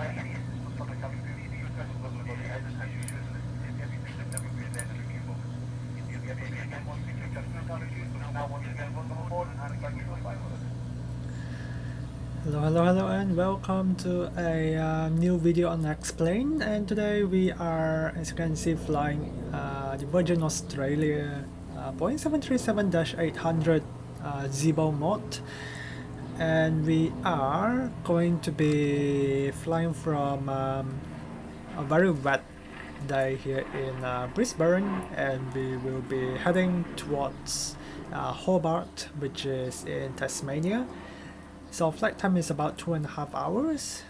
Hello, and welcome to a new video on Explain. And today we are, as you can see, flying the Virgin Australia Boeing 737-800 Zibo mode, and we are going to be flying from a very wet day here in Brisbane, and we will be heading towards Hobart, which is in Tasmania. So flight time is about 2.5 hours.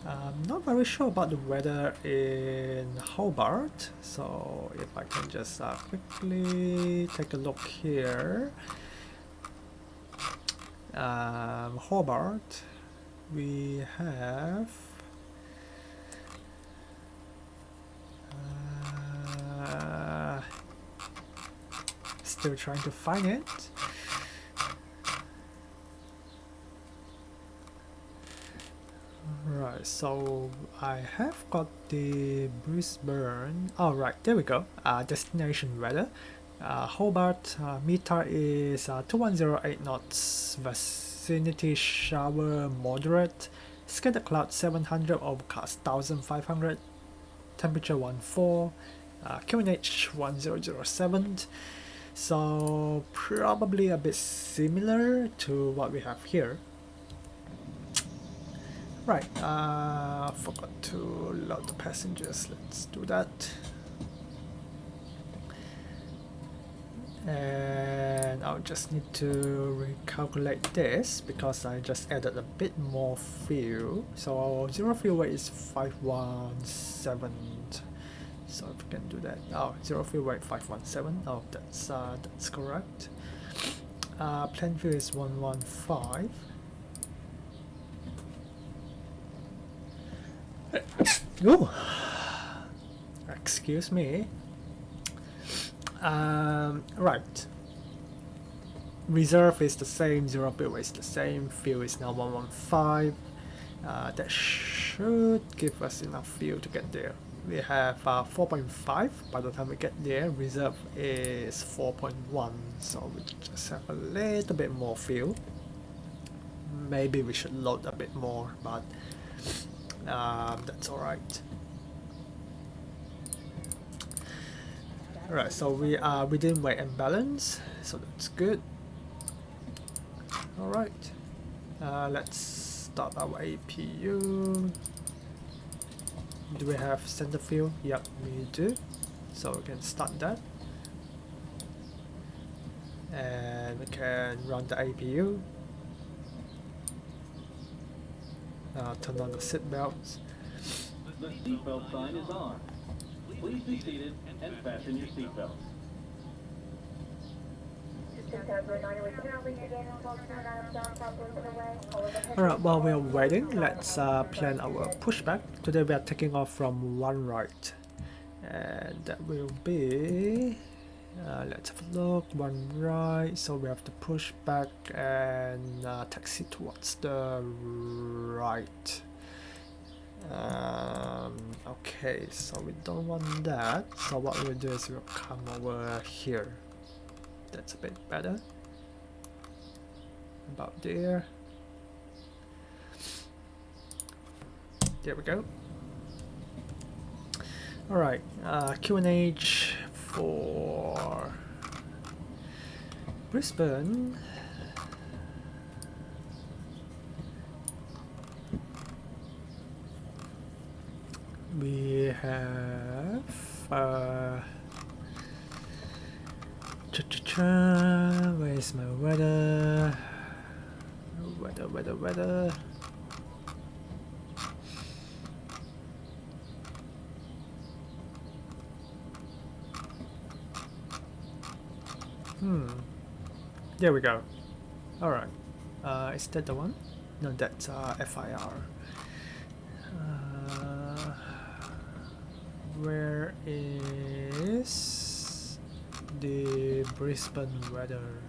I'm not very sure about the weather in Hobart, so if I can just quickly take a look here. Hobart, we have still trying to find it. Right, so I have got the Brisbane. Oh, right, there we go. Destination weather. Hobart, META is 2108 knots, vicinity shower moderate, scattered cloud 700, overcast 1500, temperature 14, QNH 1007. So probably a bit similar to what we have here. Right, forgot to load the passengers. Let's do that. And I'll just need to recalculate this because I just added a bit more fuel. So zero fuel weight is 517. So if we can do that. Oh, zero fuel weight 517. Oh, that's correct. Plane fuel is 115. Ooh. Excuse me. Right. Reserve is the same, zero fuel is the same, fuel is now 115. That should give us enough fuel to get there. We have 4.5 by the time we get there. Reserve is 4.1, so we just have a little bit more fuel. Maybe we should load a bit more, but that's alright. Alright, so we are within weight and balance, so that's good. Alright, let's start our APU. Do we have center field? Yep, we do. So we can start that. And we can run the APU. Turn on the seat belts. The seatbelt sign is on. Please be seated and fasten your seatbelts. Alright, while we are waiting, let's plan our pushback. Today we are taking off from one right. And that will be... let's have a look, one right, so we have to push back and taxi towards the right. Okay, so we don't want that, so what we'll do is we'll come over here. That's a bit better. About there. There we go. Alright, QNH for Brisbane. We have where's my weather? Weather. There we go. Alright. Is that the one? No, that's FIR. Where is the Brisbane weather?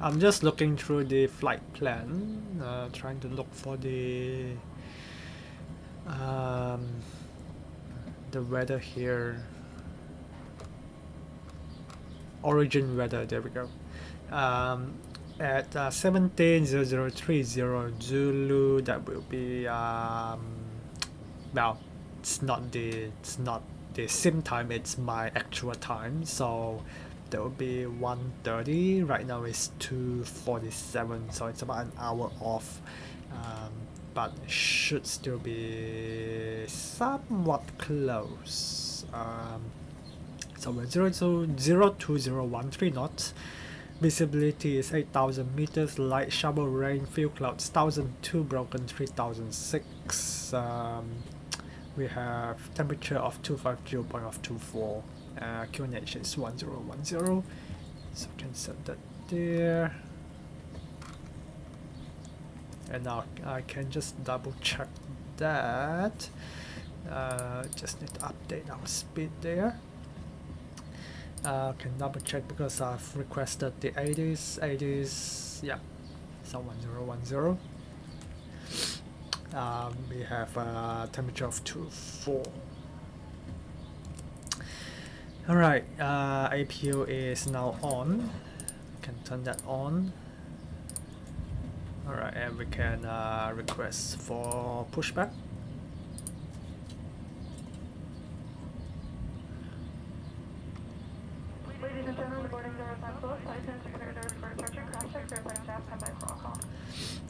I'm just looking through the flight plan, trying to look for the weather here. Origin weather, there we go. At 17:0030 Zulu, that will be well, it's not the sim time, it's my actual time, so that will be 1:30. Right now it's 2:47, so it's about an hour off, but should still be somewhat close. So we're 02013 knots. Visibility is 8,000 meters. Light shower rain, few clouds, 1,002, broken 3,006. We have temperature of 250, point of 24. QNH is 1010. So we can set that there. And now I can just double check that. Just need to update our speed there. Can double check because I've requested the 80s, yeah, so 1010. We have a temperature of 24. Alright, APU is now on. Can turn that on. Alright, and we can request for pushback.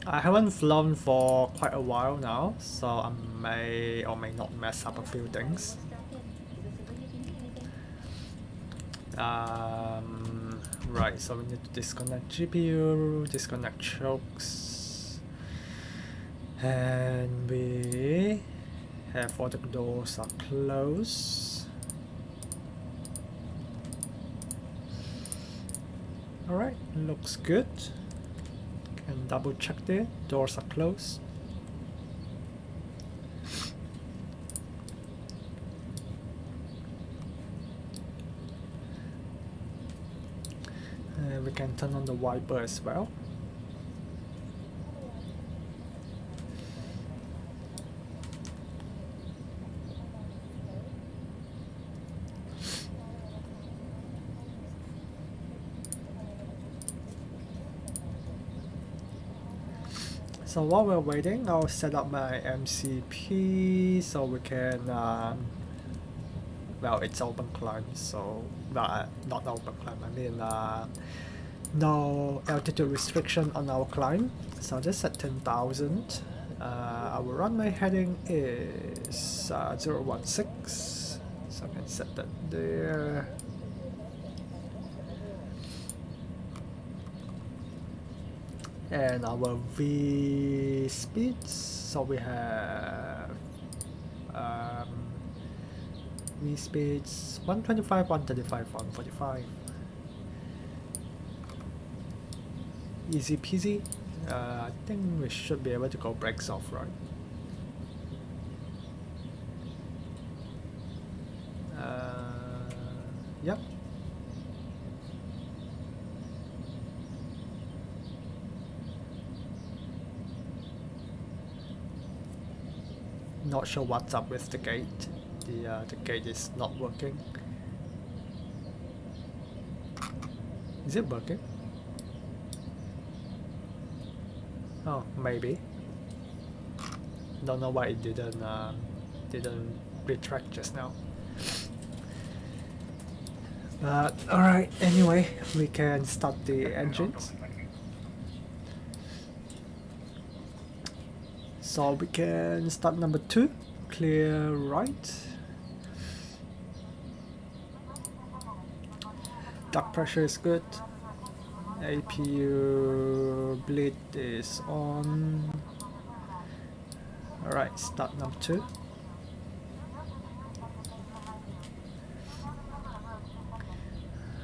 I haven't flown for quite a while now, so I may or may not mess up a few things. Right, so we need to disconnect GPU, disconnect chokes, and we have all the doors are closed. Alright, looks good. Can double check there, doors are closed. We can turn on the wiper as well. So while we're waiting, I'll set up my MCP so we can, well, it's open climb, so, not open climb, I mean, no altitude restriction on our climb. So just at 10,000. Our runway heading is 016, so I can set that there. And our V speeds, so we have V speeds 125, 135, 145. Easy peasy. I think we should be able to go brakes off, right? Yep. Not sure what's up with the gate. The gate is not working. Is it working? Oh, maybe. Don't know why it didn't retract just now. But alright, anyway, we can start the engines. So we can start number 2, clear right. Duct pressure is good. APU bleed is on. Alright, start number 2.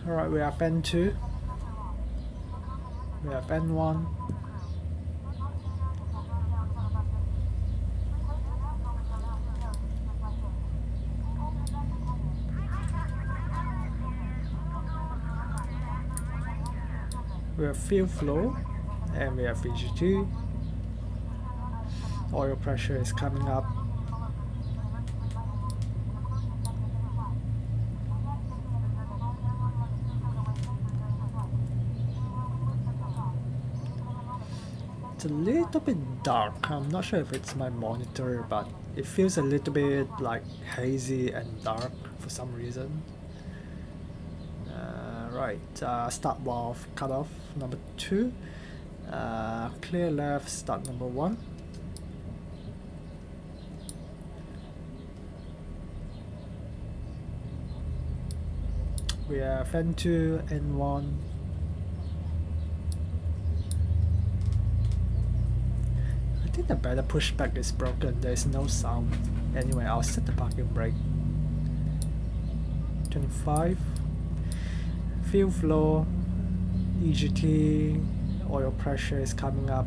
Alright, we have N2. We have N1. We have fuel flow, and we have VGT. Oil pressure is coming up. It's a little bit dark. I'm not sure if it's my monitor, but it feels a little bit like hazy and dark for some reason. Right, start valve cut off number 2. Clear left start number 1. We have N2, N1. I think the better pushback is broken, there is no sound. Anyway, I'll set the parking brake. 25. Fuel flow, EGT, oil pressure is coming up.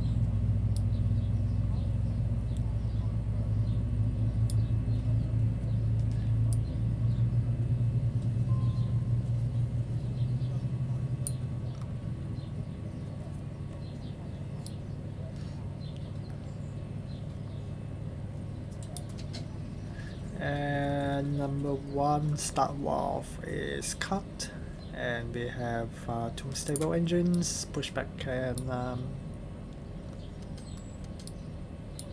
And number 1 start valve is cut, and we have 2 stable engines. Pushback can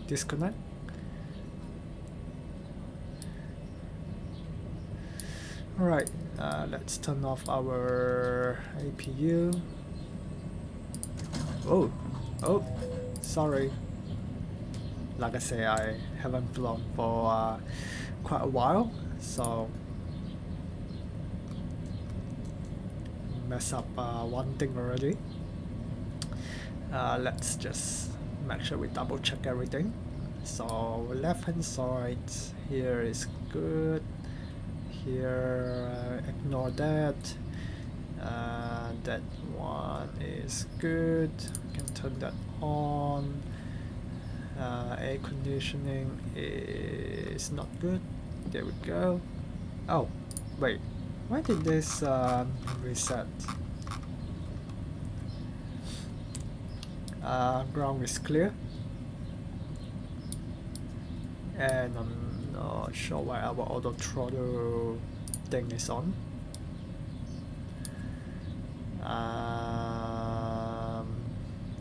disconnect. Alright, let's turn off our APU. Oh, sorry. Like I say, I haven't flown for quite a while, so mess up one thing already. Let's just make sure we double check everything. So left hand side here is good. Here ignore that. That one is good. We can turn that on. Air conditioning is not good. There we go. Oh, wait. Why did this reset? Ground is clear. And I'm not sure why our auto throttle thing is on.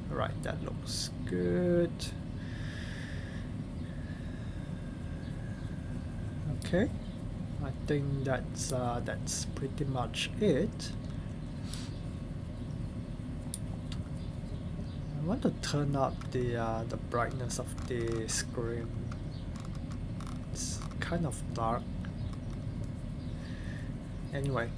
Right, that looks good. Okay, I think that's pretty much it. I want to turn up the brightness of the screen. It's kind of dark. Anyway,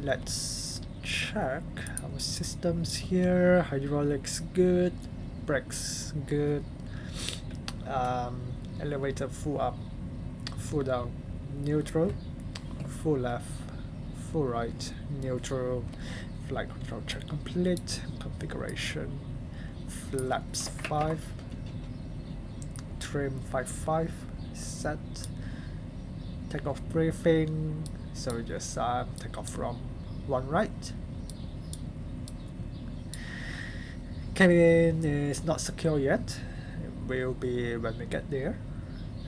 let's check our systems here. Hydraulics good, brakes good. Elevator full up, full down, neutral, full left, full right, neutral, flight control check complete, configuration, flaps 5, trim 5.5, set, takeoff briefing, so we just take off from 1 right. Cabin is not secure yet, it will be when we get there.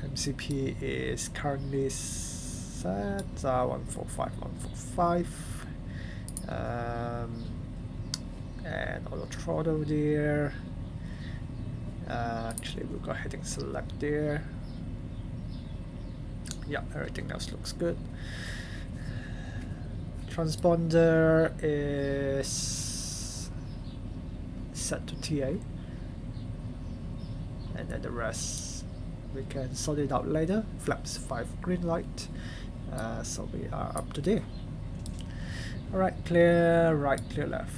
MCP is currently set 145, 145, and auto throttle there. Actually, we'll go ahead and select there. Yeah, everything else looks good. Transponder is set to TA, and then the rest we can sort it out later. Flaps 5 green light, so we are up to there. Alright, clear right, clear left,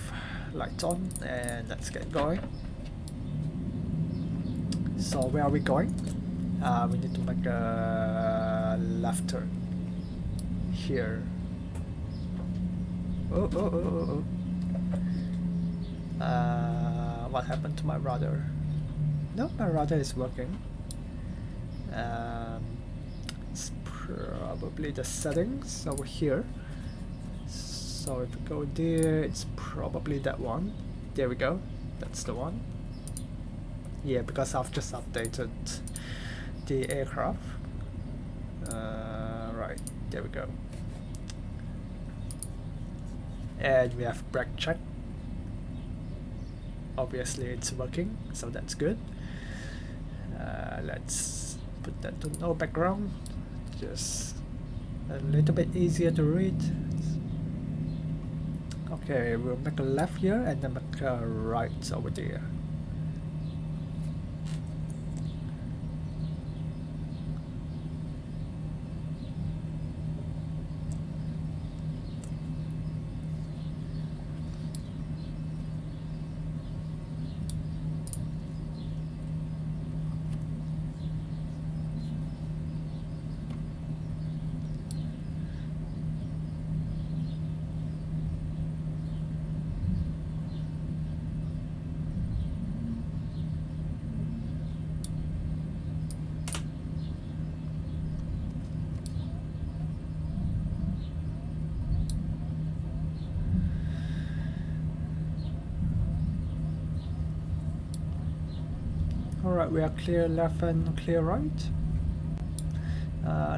lights on, and let's get going. So where are we going? We need to make a left turn here. Oh. What happened to my rudder? No, my rudder is working. It's probably the settings over here. So if we go there, it's probably that one. There we go, that's the one. Yeah, because I've just updated the aircraft. Right, there we go. And we have brake check. Obviously it's working, so that's good. Let's put that to no background, just a little bit easier to read. Okay, we'll make a left here and then make a right over there. Alright, we are clear left and clear right.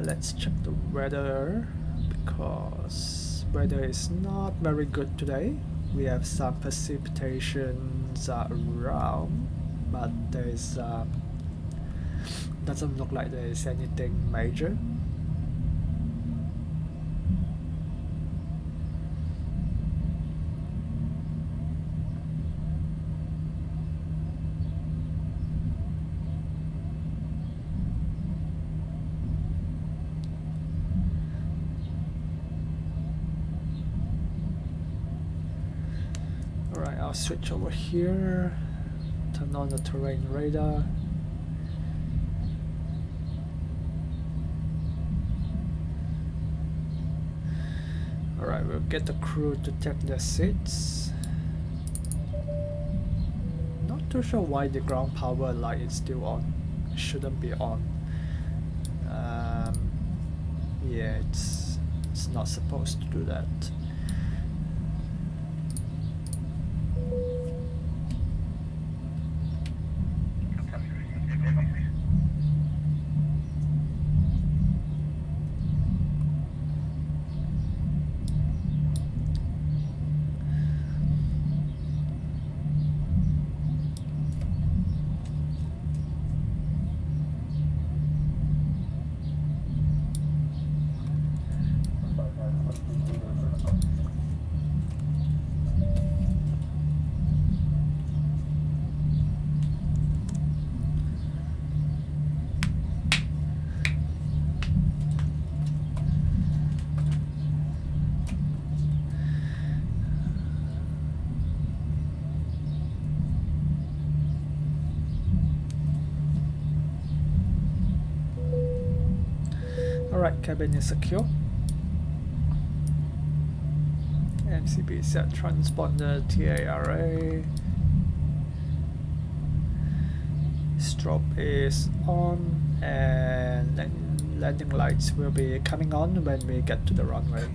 Let's check the weather, because weather is not very good today. We have some precipitations around, but there's doesn't look like there is anything major. Alright, I'll switch over here, turn on the terrain radar. Alright, we'll get the crew to take their seats. Not too sure why the ground power light is still on. It shouldn't be on. Yeah, it's not supposed to do that. Alright, cabin is secure. MCB set transponder TARA. Strobe is on, and landing lights will be coming on when we get to the runway.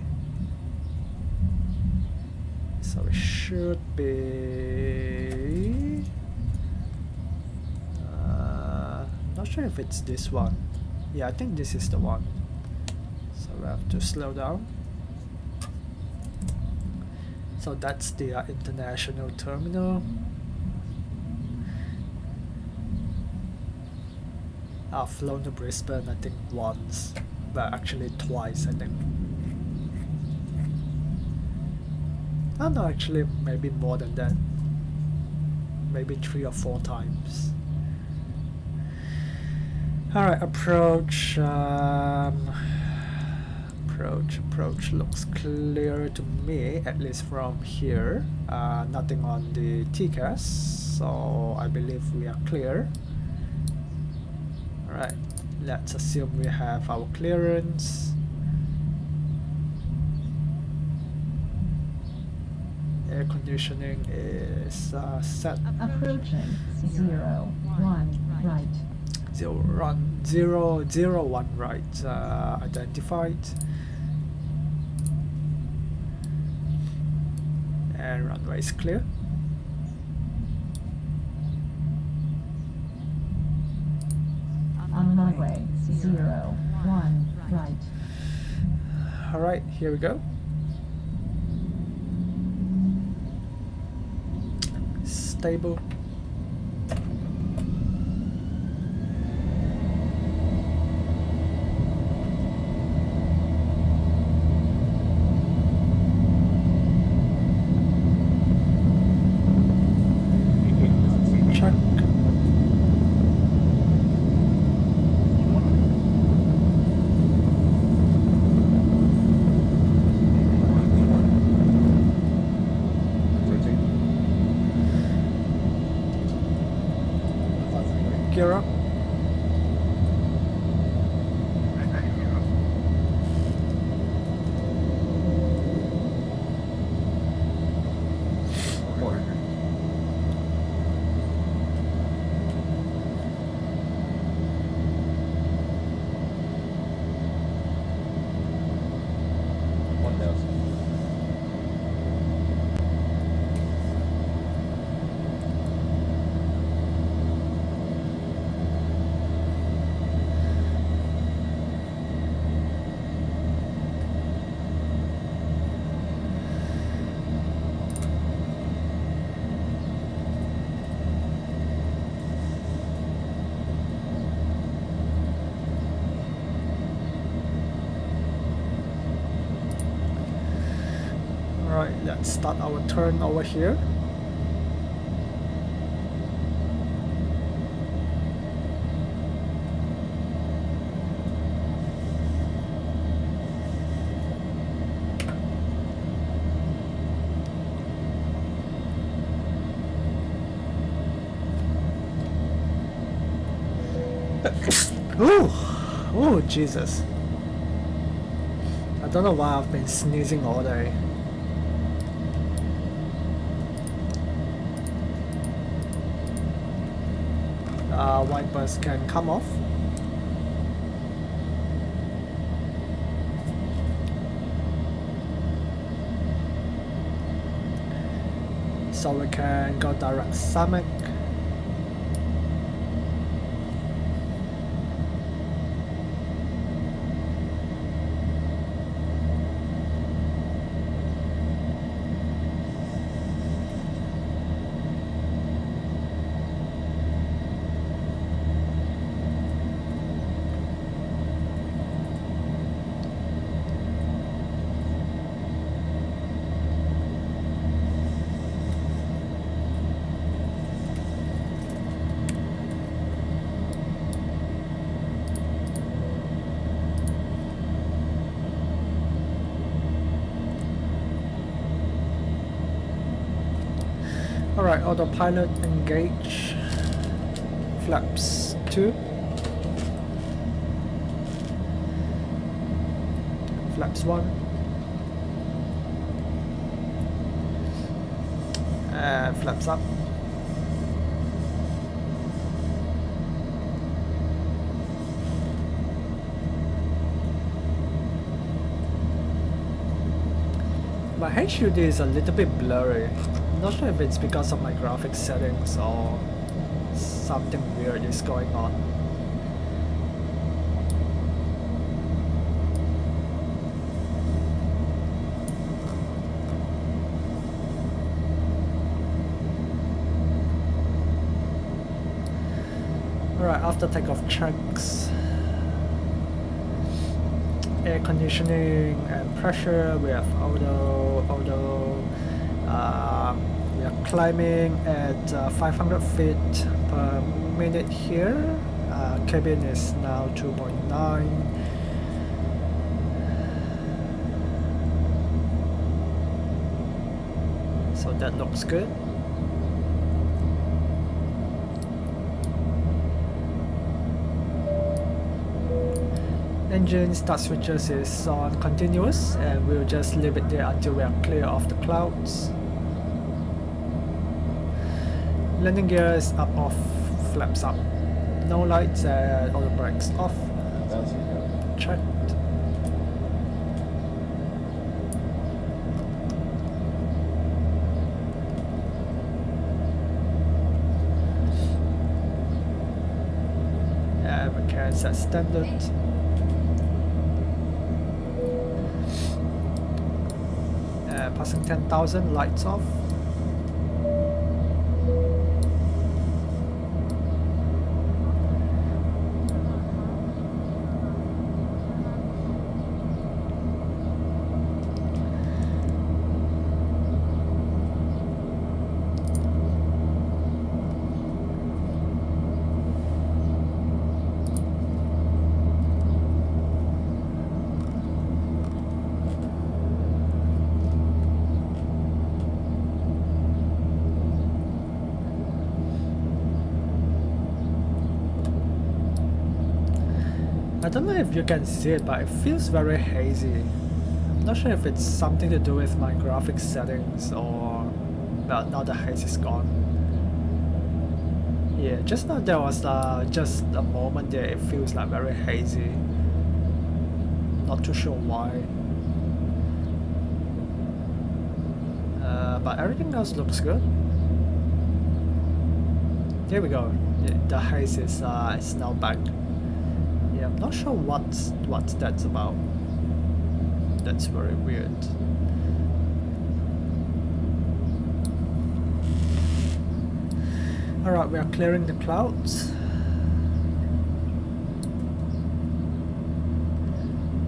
So it should be... not sure if it's this one. Yeah, I think this is the one. So we have to slow down. So that's the international terminal. I've flown to Brisbane I think once, but actually twice I think. Oh no, actually maybe more than that. Maybe 3 or 4 times. Alright, approach. Approach looks clear to me, at least from here. Nothing on the TCAS, so I believe we are clear. Alright, let's assume we have our clearance. Air conditioning is set. Approaching 01 right. 001 right identified. And runway is clear. On runway 01, right. Alright, here we go. Stable. Check. Gear up. Alright, let's start our turn over here. Ooh! Oh, Jesus. I don't know why I've been sneezing all day. Wipers can come off. So we can go direct summit. Alright, autopilot engage. Flaps 2. Flaps 1. And flaps up. My HUD is a little bit blurry. I'm not sure if it's because of my graphics settings or something weird is going on. Alright, after takeoff checks, air conditioning and pressure, we have auto. We are climbing at 500 feet per minute here. Cabin is now 2.9. So that looks good. Engine start switches is on continuous, and we'll just leave it there until we are clear of the clouds. Landing gear is up, off, flaps up. No lights and auto brakes off. Checked. can set standard. Passing 10,000, lights off. I don't know if you can see it, but it feels very hazy. I'm not sure if it's something to do with my graphics settings or... well, now the haze is gone. Yeah, just now there was just a moment there it feels like very hazy. Not too sure why. But everything else looks good. There we go. The haze is now back. Yeah, I'm not sure what that's about. That's very weird. Alright, we are clearing the clouds.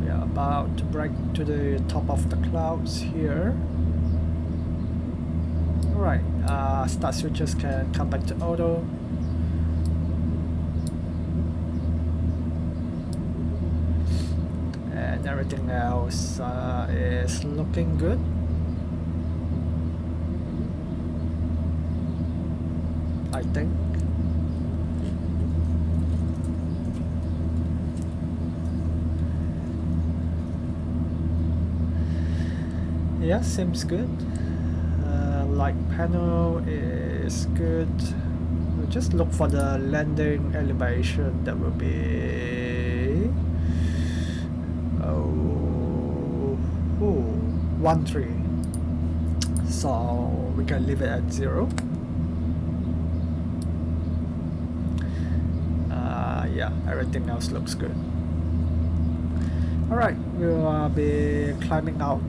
We are about to break to the top of the clouds here. Alright, start switches can come back to auto. And everything else is looking good. I think. Yeah, seems good. Light panel is good. We'll just look for the landing elevation. That will be 1.3. So we can leave it at 0. Yeah, everything else looks good. Alright, we'll be climbing out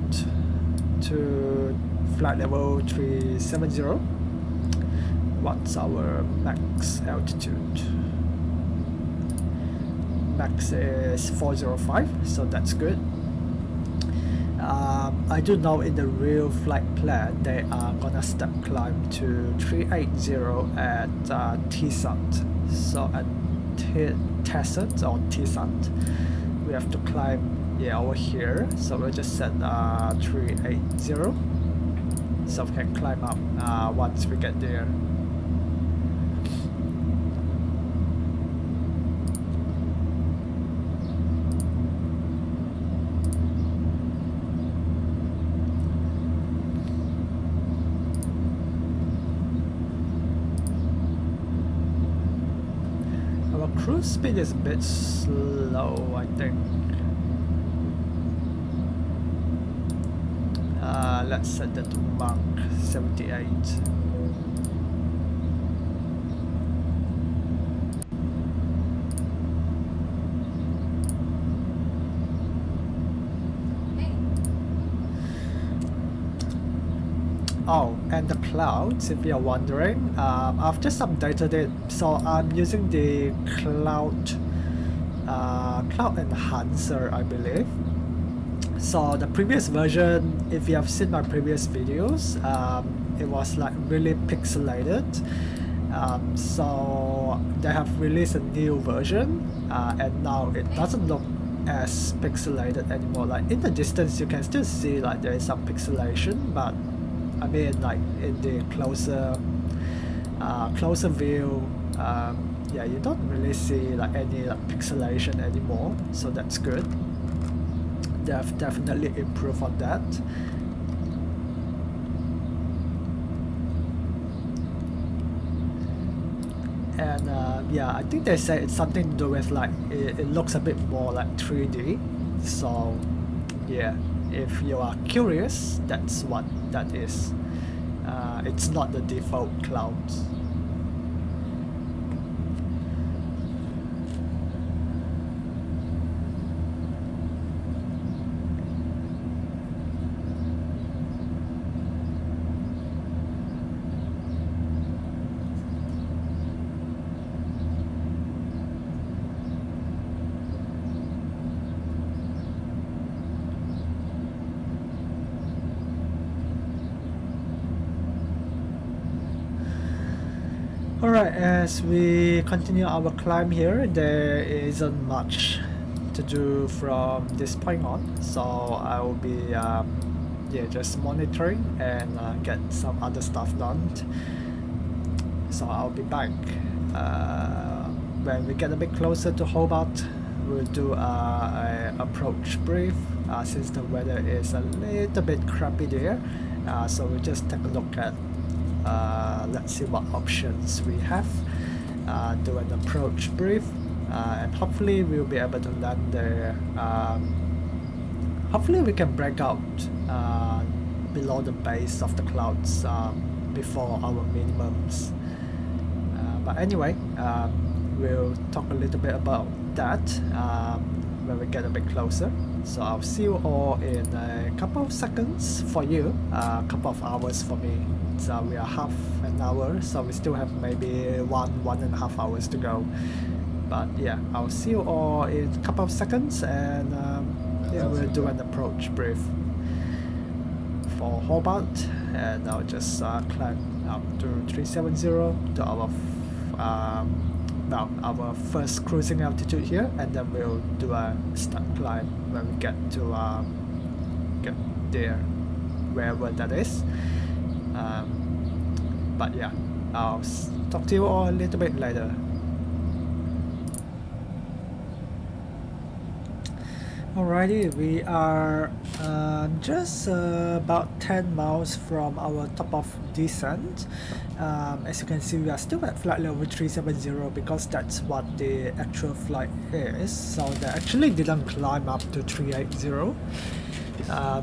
to flight level 370. What's our max altitude? Max is 405, so that's good. I do know in the real flight plan they are gonna step climb to 380 at TSAT. So at TSAT or TSAT, we have to climb over here. So we'll just set 380, so we can climb up once we get there. Cruise speed is a bit slow, I think. Let's set that to Mach 78. Oh, and the clouds, if you're wondering, I've just updated it, so I'm using the cloud enhancer, I believe. So the previous version, if you have seen my previous videos, it was like really pixelated. So they have released a new version, and now it doesn't look as pixelated anymore. Like in the distance, you can still see like there is some pixelation, but I mean, like in the closer view, yeah, you don't really see like any pixelation anymore. So that's good. They've definitely improved on that. And yeah, I think they say it's something to do with like it looks a bit more like 3D. So yeah, if you are curious, that's what that is. It's not the default clouds. Alright, as we continue our climb here, there isn't much to do from this point on, so I will be just monitoring and get some other stuff done. So I'll be back when we get a bit closer to Hobart. We'll do a approach brief since the weather is a little bit crappy there. So we'll just take a look at let's see what options we have. Do an approach brief, and hopefully we'll be able to land there. Hopefully we can break out below the base of the clouds before our minimums. But anyway, we'll talk a little bit about that when we get a bit closer. So I'll see you all in a couple of seconds for you, a couple of hours for me. So we are half an hour, so we still have maybe 1.5 hours to go. But yeah, I'll see you all in a couple of seconds, and we'll do an approach brief for Hobart, and I'll just climb up to 370 to our first cruising altitude here, and then we'll do a start climb when we get to get there, wherever that is. But yeah, I'll talk to you all a little bit later. Alrighty, we are just about 10 miles from our top of descent. As you can see, we are still at flight level 370 because that's what the actual flight is. So they actually didn't climb up to 380.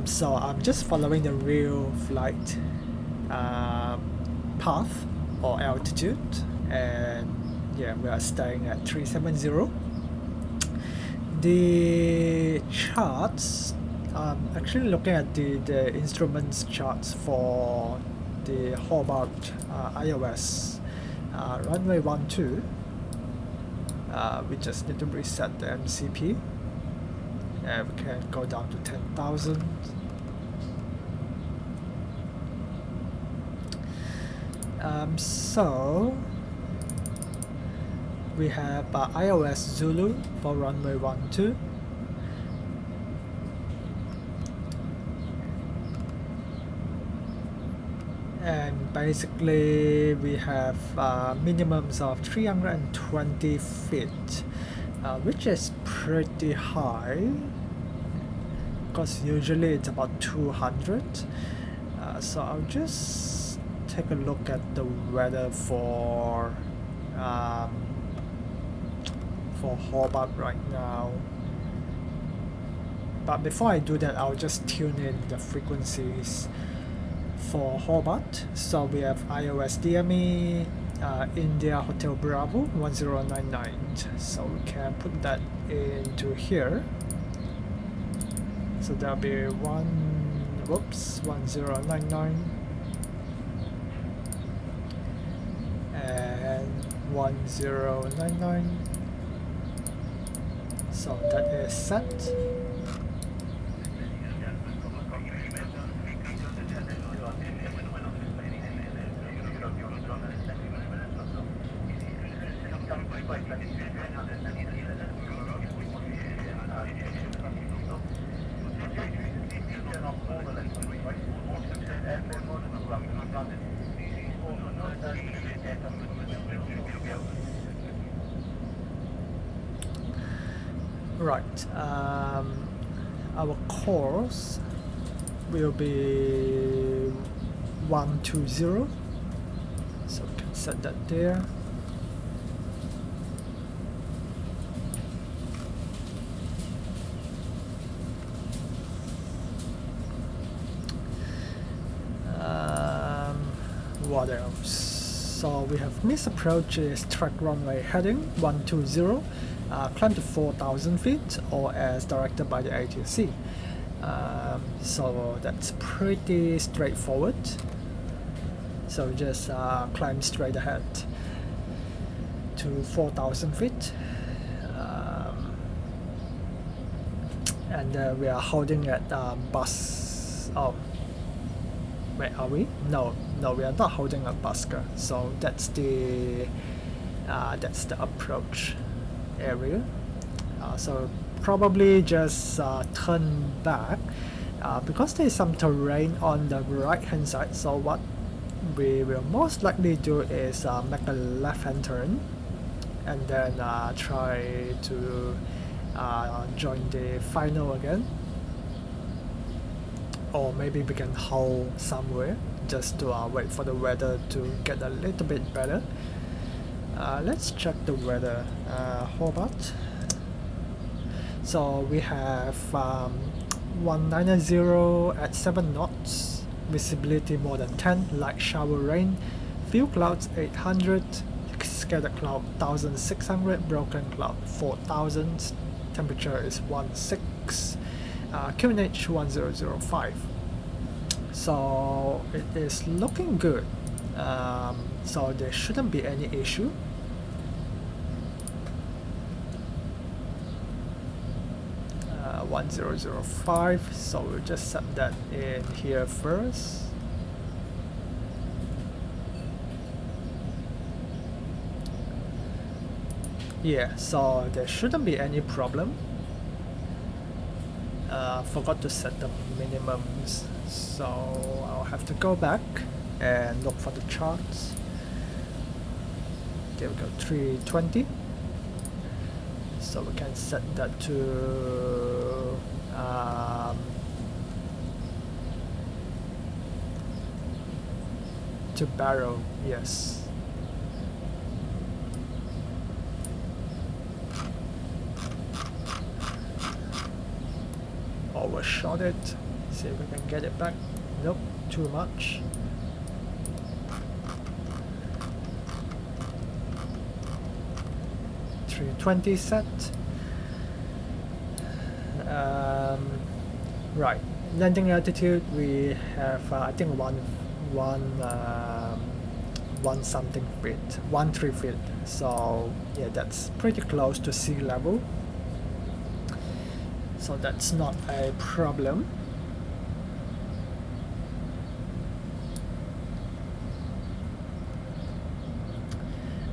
So I'm just following the real flight path or altitude, and yeah, we are staying at 370. The charts, actually looking at the instruments charts for the Hobart iOS runway 12, we just need to reset the MCP, and we can go down to 10,000. So we have iOS Zulu for runway 12. And basically we have minimums of 320 feet, which is pretty high because usually it's about 200. So I'll just take a look at the weather for Hobart right now. But before I do that, I'll just tune in the frequencies for Hobart. So we have iOS DME, India Hotel Bravo 1099. So we can put that into here. So that'll be 1099 and 1099. So that is set. Right, our course will be 120, so we can set that there. What else? So we have missed approach is track runway heading 120. Climb to 4,000 feet or as directed by the ATC. So that's pretty straightforward. So just climb straight ahead to 4,000 feet. And we are holding at bus. Oh, Wait, are we? No, we are not holding a busker. So that's the approach area. So probably just turn back because there is some terrain on the right hand side. So what we will most likely do is make a left hand turn and then try to join the final again, or maybe we can hold somewhere just to wait for the weather to get a little bit better. Let's check the weather. Hobart. So we have 190 at 7 knots, visibility more than 10, light shower rain, few clouds 800, scattered cloud 1600, broken cloud 4000, temperature is 16, QNH 1005. So it is looking good. So there shouldn't be any issue. Uh, 1005, so we'll just set that in here first. Yeah, so there shouldn't be any problem. Forgot to set the minimums, so I'll have to go back and look for the charts. There we go, 320. So we can set that to barrel, yes. Overshot it. See if we can get it back. Nope, too much. .320 set. Right, landing altitude we have I think one something feet, 13 feet. So yeah, that's pretty close to sea level. So that's not a problem.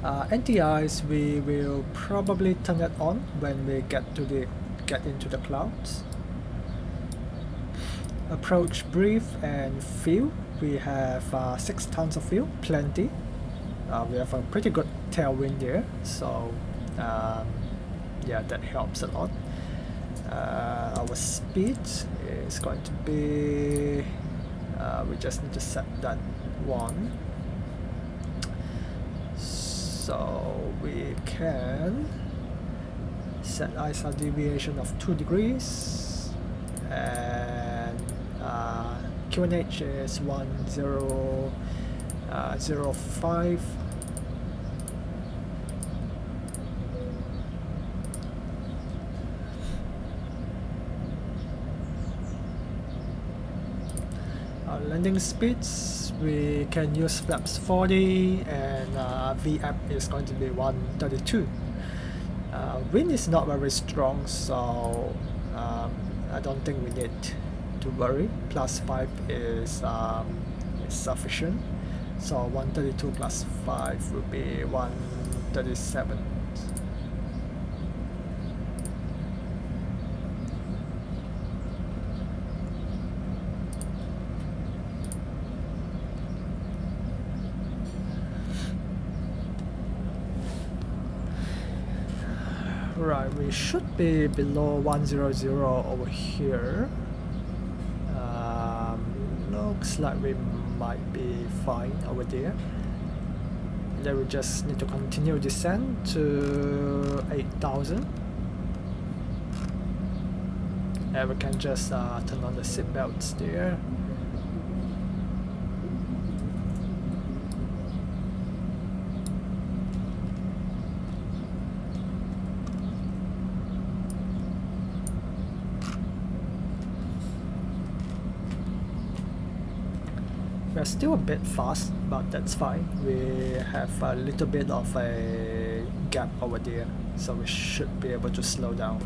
NTIs we will probably turn it on when we get into the clouds. Approach brief and fuel. We have 6 tons of fuel, plenty. We have a pretty good tailwind there, so yeah, that helps a lot. Our speed is going to be we just need to set that one, so we can set ISO deviation of 2 degrees and QNH is 1005. Landing speeds, we can use flaps 40 and VF is going to be 132. Wind is not very strong, so I don't think we need to worry. +5 is sufficient, so 132 plus 5 will be 137. Right, we should be below 100 over here. Looks like we might be fine over there. Then we just need to continue descent to 8,000. And we can just turn on the seat belts there. We're still a bit fast, but that's fine. We have a little bit of a gap over there, so we should be able to slow down.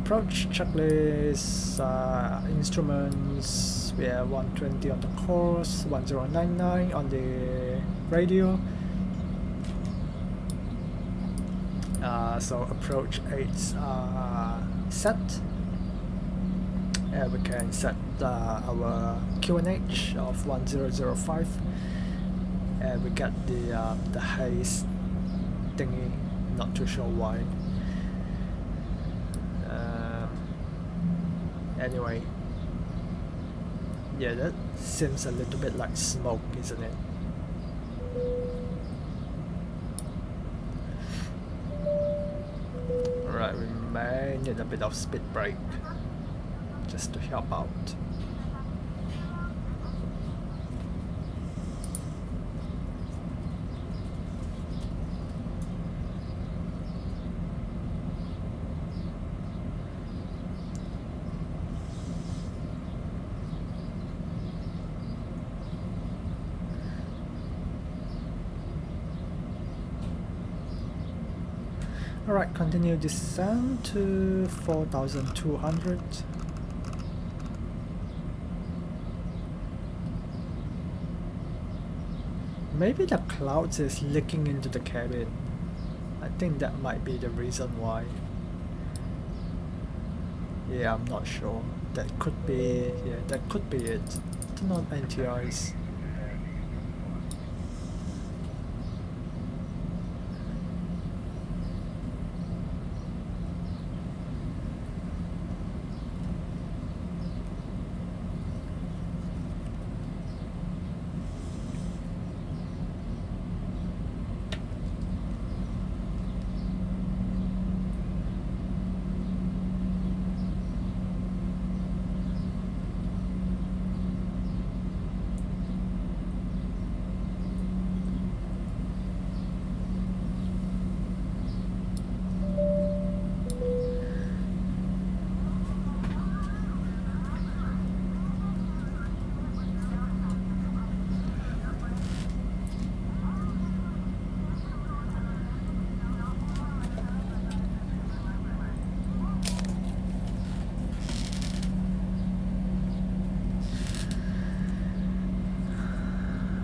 approach checklist, instruments, we have 120 on the course, 1099 on the radio. So approach 8 set, and we can set our QNH of 1005, and we get the haze thingy, not too sure why. Anyway, yeah, that seems a little bit like smoke, isn't it? Alright, we may need a bit of speed brake just to help out. Alright, continue descent to 4,200. Maybe the clouds is leaking into the cabin. I think that might be the reason why. Yeah, I'm not sure. That could be, yeah, that could be it. Turn on anti-ice.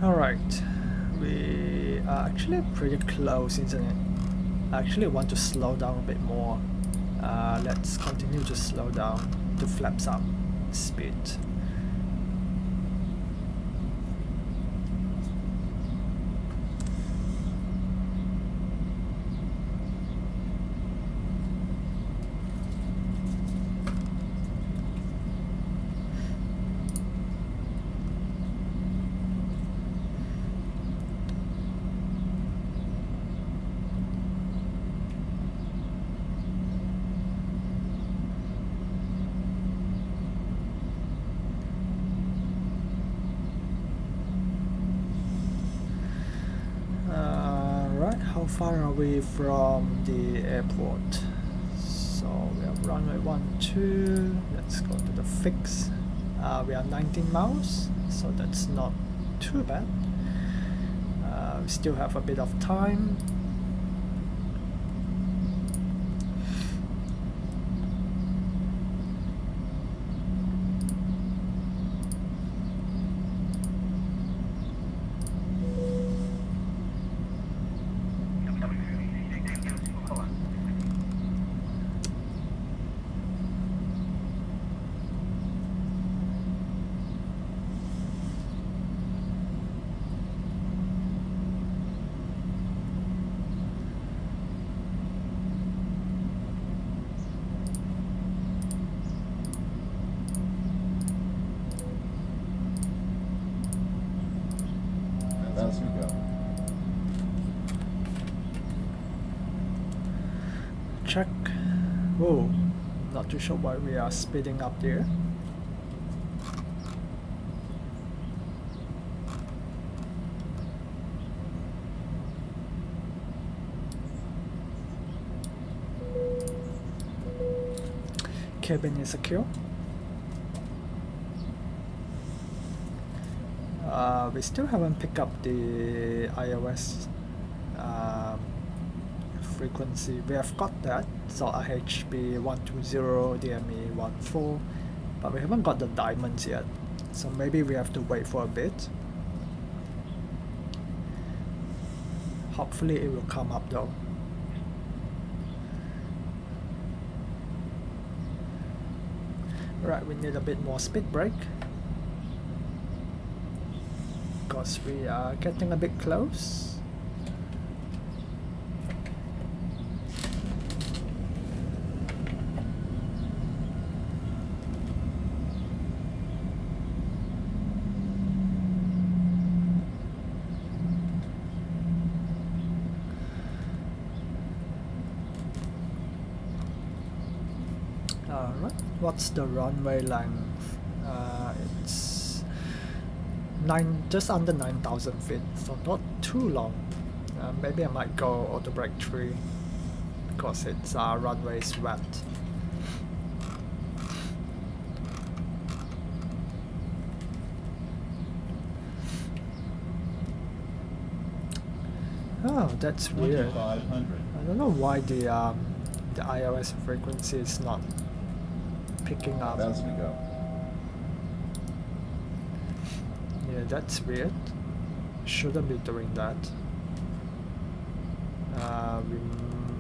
Alright, we are actually pretty close, isn't it? I actually want to slow down a bit more. Let's continue to slow down to flaps up speed. How far are we from the airport? So we have runway 12. Let's go to the fix. We are 19 miles, so that's not too bad. We still have a bit of time. As you go. Check. Whoa, not too sure why we are speeding up there. Cabin is secure. We still haven't picked up the iOS frequency. We have got that, so IHB 120, DME 14, but we haven't got the diamonds yet. So maybe we have to wait for a bit. Hopefully it will come up though. Right, we need a bit more speed break because we are getting a bit close. Alright, what's the runway length? It's just under 9,000 feet, so not too long. Maybe I might go auto brake 3 because its runway is wet. Oh, that's weird. I don't know why the iOS frequency is not picking up. As we go. Yeah, that's weird. Shouldn't be doing that. We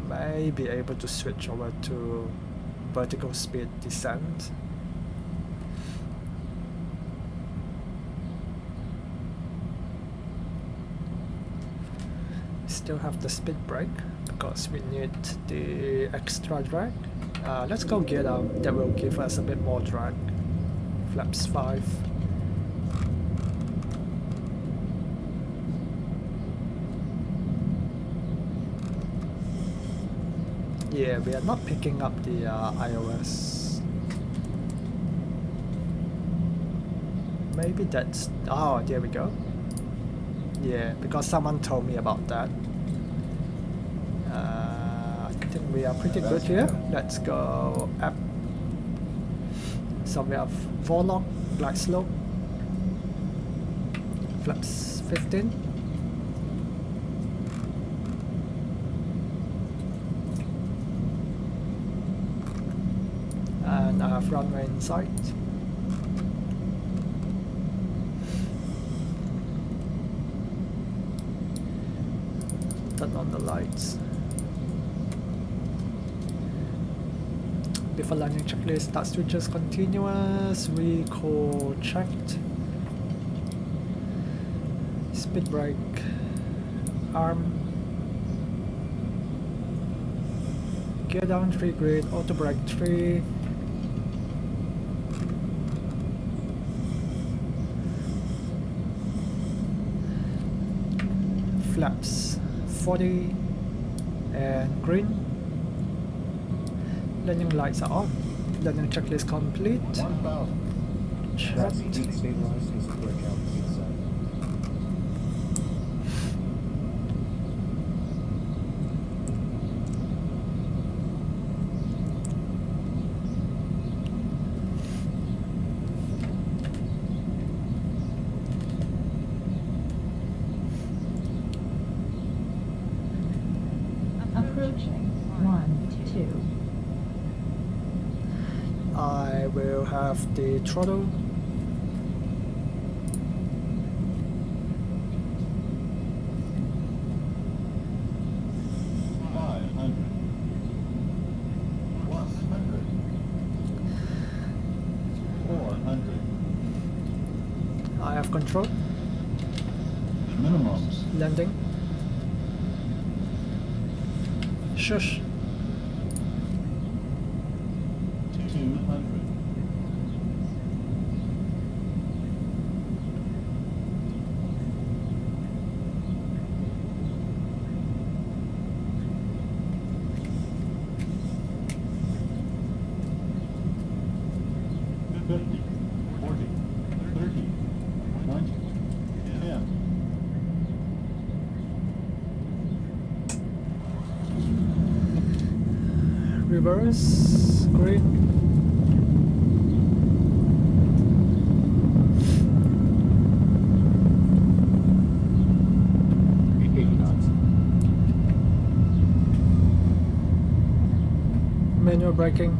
may be able to switch over to vertical speed descent. Still have the speed brake because we need the extra drag. Let's go gear down, that will give us a bit more drag. Flaps 5. Yeah, we are not picking up the iOS. Maybe that's... oh, there we go. Yeah, because someone told me about that. I think we are pretty good here. Let's go up. So we have Vorlock, Glide Slope, Flaps 15. And I have runway in sight. Turn on the lights. Before landing checklist, start switches continuous, recall checked. Speed brake, arm. Gear down 3 grid, auto brake 3. Flaps 40 and green. Landing lights are on. Landing checklist complete. 1,000. Checked. Stabilized and support altitude side. Approaching 1, 2. I will have the throttle. I have control. Minimums. Landing. Shush. 200. Reverse, green. braking.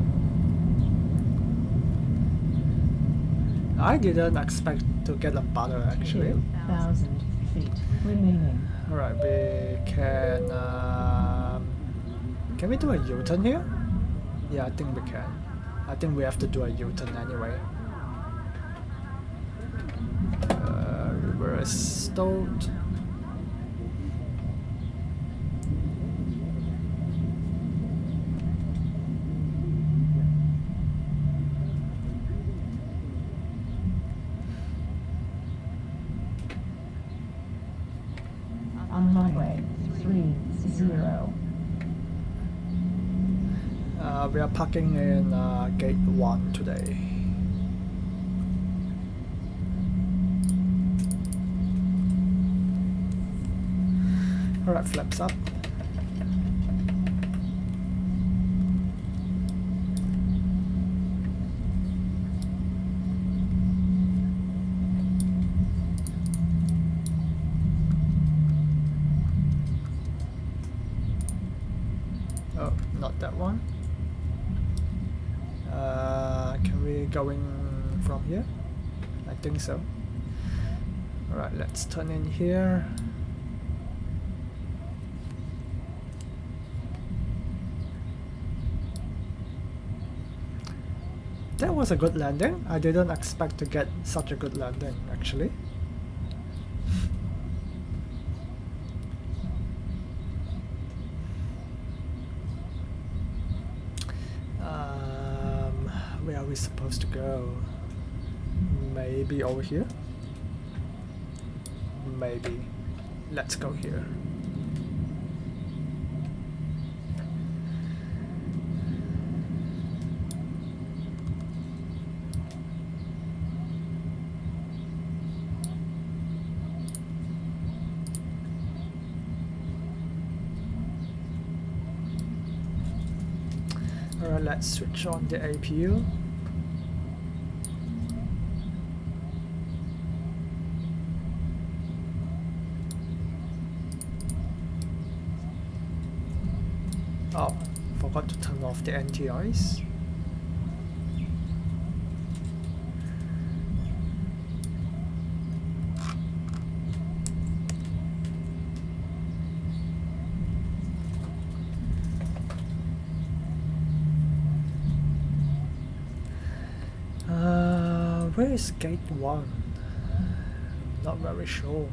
I didn't expect to get a butter actually. 2,000 feet remaining. Alright, we can we do a U-turn here? Yeah, I think we can. I think we have to do a U-turn anyway. Reverse stalled. On runway 30. We are parking in gate 1 today. Alright, flaps up. Oh, not that one. Can we go in from here? I think so. Alright, let's turn in here. That was a good landing. I didn't expect to get such a good landing actually. Where are we supposed to go? Maybe over here? Maybe. Let's go here. Alright, let's switch on the APU. Oh, forgot to turn off the NTIs. Where is gate 1? Not very sure.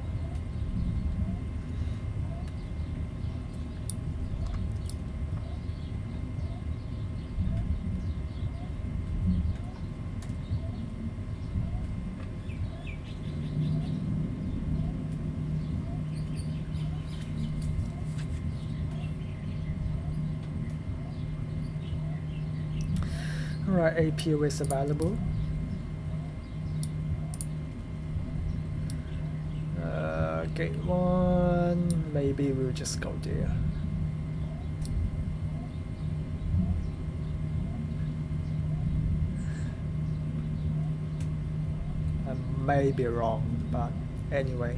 Alright, APU is available. Gate 1, maybe we'll just go there. I may be wrong, but anyway,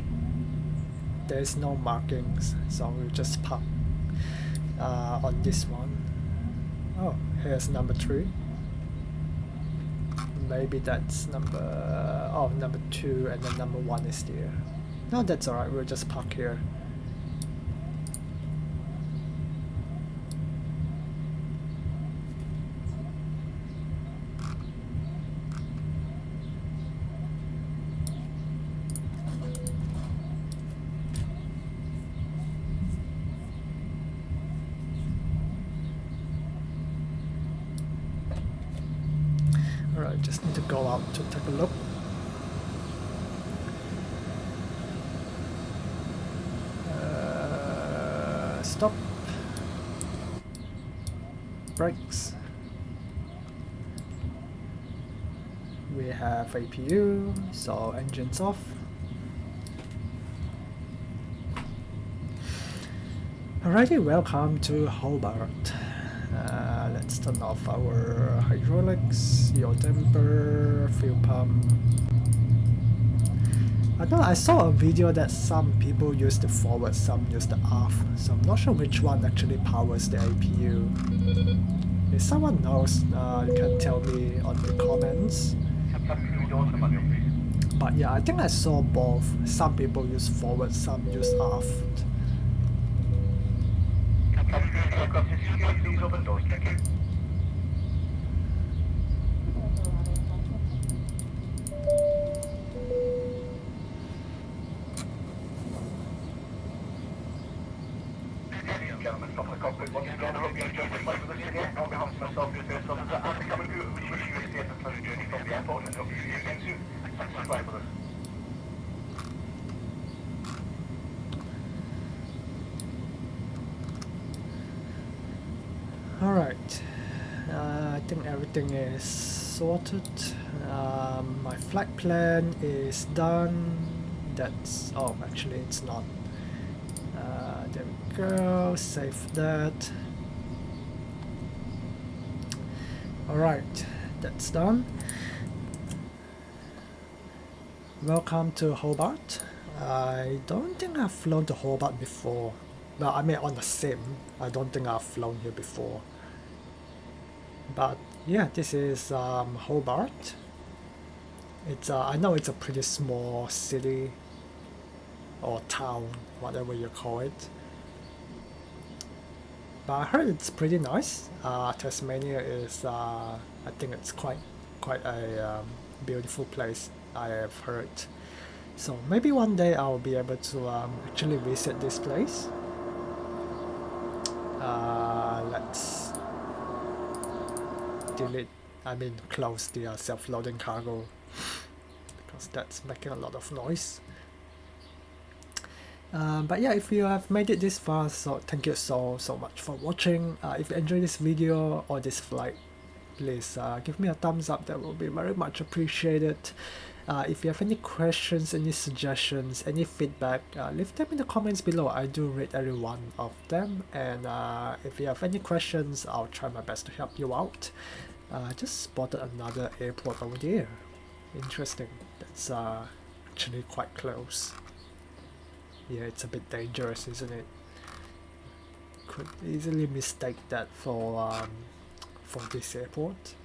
there's no markings, so we'll just park on this one. Oh, here's number 3. Maybe that's number 2 and then number 1 is there. No, that's alright, we'll just park here. Alright, just need to go out to take a look. Stop. Brakes. We have APU, so engines off. Alrighty, welcome to Hobart. Let's turn off our hydraulics, yaw damper, fuel pump. I saw a video that some people use the forward, some use the aft, so I'm not sure which one actually powers the APU. If someone knows, you can tell me on the comments. But yeah, I think I saw both. Some people use forward, some use aft. Gentlemen, stop the cockpit once again. I hope you enjoyed your flight with us today. On behalf of myself, your first officer, and the cabin crew, we wish you a safe and pleasant journey from the airport and hope to see you again soon. Thanks for flying with us. Alright, I think everything is sorted. My flight plan is done. That's, oh, actually it's not. There we go, save that. Alright, that's done. Welcome to Hobart. I don't think I've flown to Hobart before. Well, I mean on the sim. I don't think I've flown here before. But yeah, this is Hobart. It's I know it's a pretty small city or town, whatever you call it. But I heard it's pretty nice. Tasmania is, I think it's quite a beautiful place. I have heard. So maybe one day I'll be able to actually visit this place. Let's delete, I mean close the self-loading cargo because that's making a lot of noise. But yeah, if you have made it this far, so thank you so much for watching. If you enjoyed this video or this flight, please give me a thumbs up. That will be very much appreciated. If you have any questions, any suggestions, any feedback, leave them in the comments below. I do read every one of them, and if you have any questions, I'll try my best to help you out. Just spotted another airport over there. Interesting. That's actually quite close. Yeah, it's a bit dangerous, isn't it? Could easily mistake that for this airport.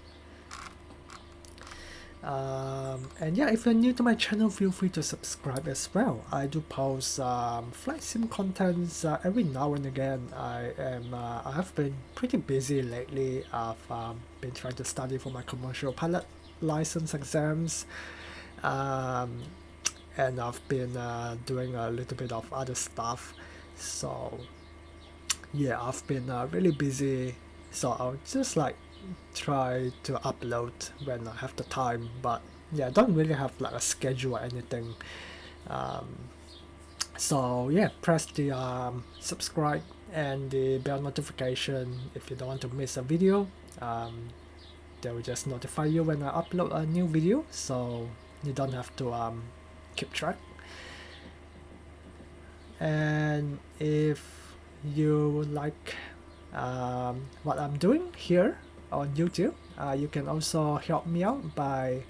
And yeah, if you're new to my channel, feel free to subscribe as well. I do post flight sim contents every now and again. I have been pretty busy lately. I've been trying to study for my commercial pilot license exams. And I've been doing a little bit of other stuff, so yeah, I've been really busy, so I'll just like try to upload when I have the time, but yeah, I don't really have like a schedule or anything. So yeah, press the subscribe and the bell notification if you don't want to miss a video. They will just notify you when I upload a new video, so you don't have to keep track. And if you like what I'm doing here on YouTube, you can also help me out by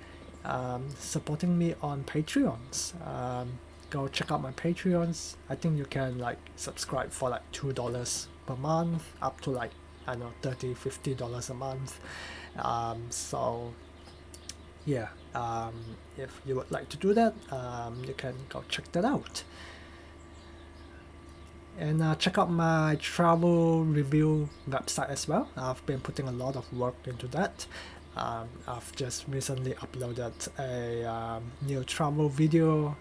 supporting me on Patreons. Go check out my Patreons. I think you can like subscribe for like $2 per month up to like, I don't know, $30-50 a month. So yeah, if you would like to do that, you can go check that out. And check out my travel review website as well. I've been putting a lot of work into that. I've just recently uploaded a new travel video,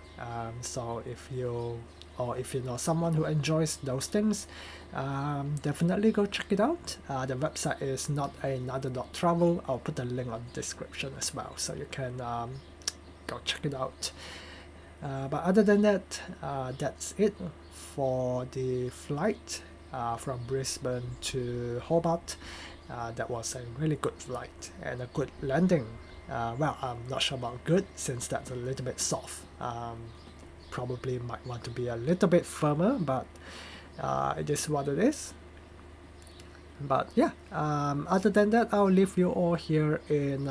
so if you know someone who enjoys those things, definitely go check it out. The website is notanother.travel. I'll put the link on the description as well, so you can go check it out. But other than that, that's it for the flight from Brisbane to Hobart. That was a really good flight and a good landing. Well, I'm not sure about good since that's a little bit soft. Probably might want to be a little bit firmer, but it is what it is. But yeah, other than that, I'll leave you all here in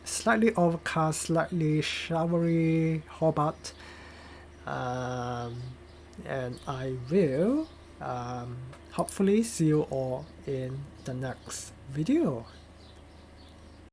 slightly overcast, slightly showery Hobart. And I will hopefully see you all in the next video.